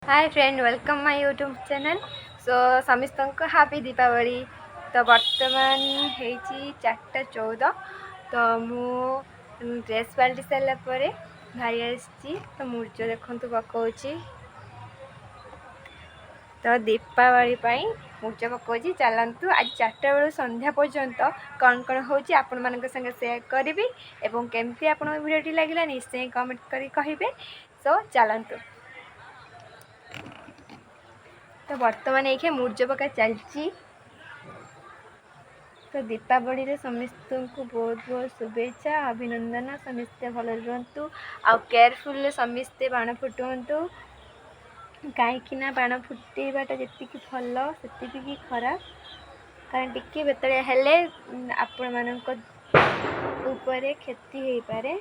Hi friend welcome माय YouTube channel. So समस्त को happy Deepavali. तो बर्तमान होती 4:14। तो मु ड्रेस पलटि सारापर भाई आसी तो मूर्ज देखु पकाऊँगी। तो दीपावली मूर्ज पकाऊँगी। चलतु आज 4टा बेलू संध्या पर्यंत कौन कौन होची आपण मान संगे शेयर करी एवं केमती आपण वीडियोटी लगे निश्चय कमेंट करी कहिबे। सो चलतु। तो बर्तमान ये मूर्ज पका चलती। तो दीपावली रे समस्त को बहुत बहुत शुभेच्छा अभिनंदन। समस्ते भल रुहतु आ केयरफुल समस्ते बाण फुटुंतु। कहीं बाण फुटेबाटा जी भल से खराब कारण टिके बेतले हेले आपण मानक ऊपर क्षति हो पारे।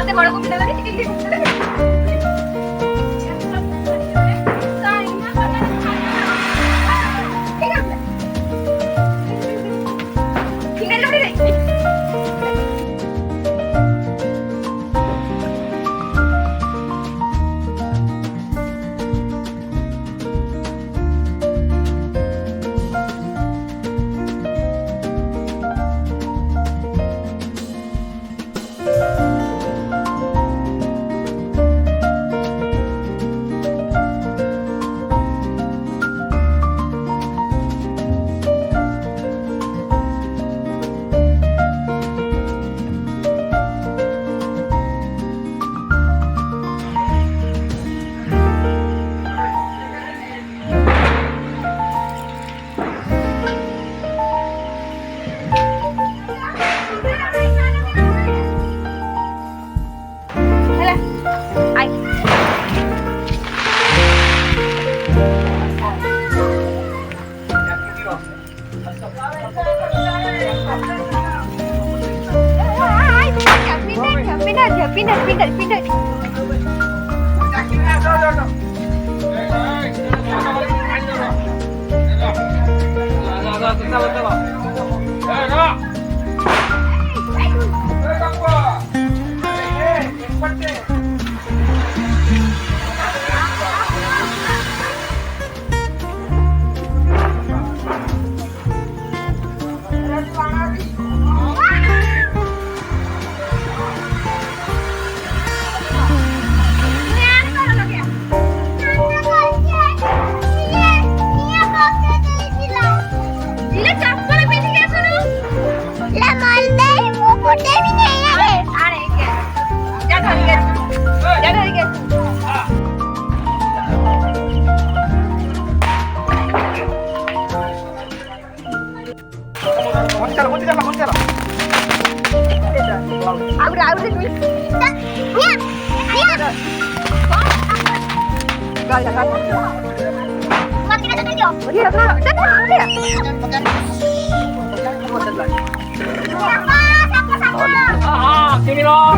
मते बड़ को पिला ठीक है pindah. Sini loh.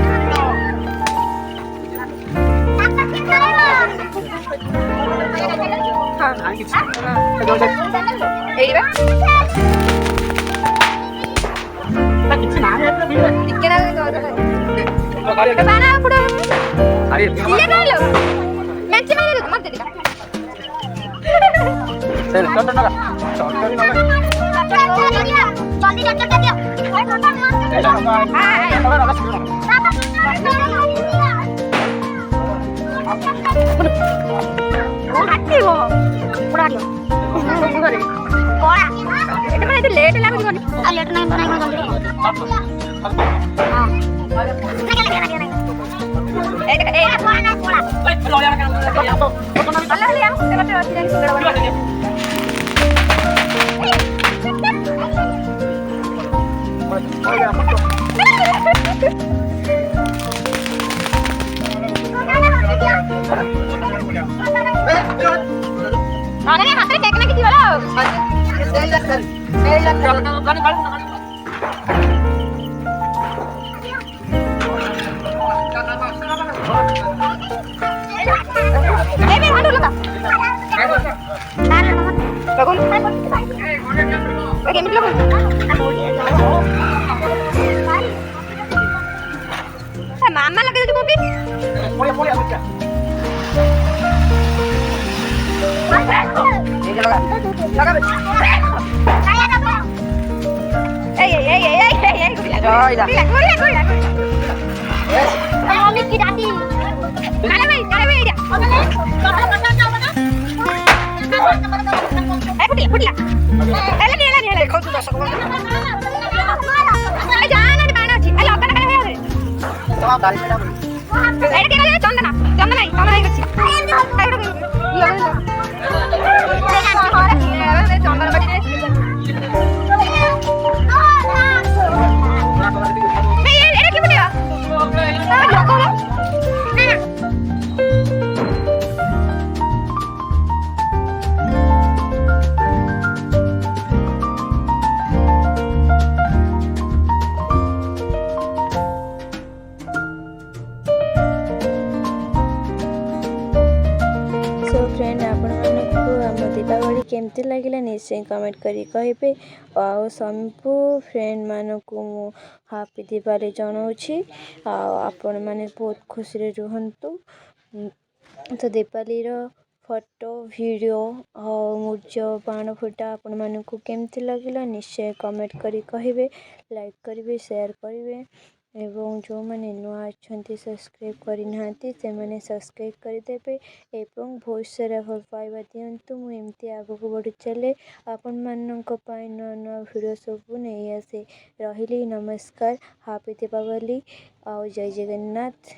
Mama lagi di mobil. केमती लगिला निश्चय कमेंट करी कहिबे आउ सबु फ्रेंड मानकु मु हापी दिवाली जनाउछि आपण माने बहुत खुशी रे रुहंतु। तो दीपावली फोटो वीडियो और मुर्ज बाण फुटा आपण मानकु केमती लगिला निश्चय कमेंट करी कहिबे लाइक करिवे शेयर करिवे एवं जो माने नुआ अछंती सब्सक्राइब करि नांती से माने सब्सक्राइब करि देबे एवं बहुत सारा भल पाइबा दियंतु मु एमती आगु को बढ़ी चले आपण माननक पई नुआ नुआ वीडियो सब नै आसे रहिली नमस्कार हैप्पी दीपावली और जय जगन्नाथ।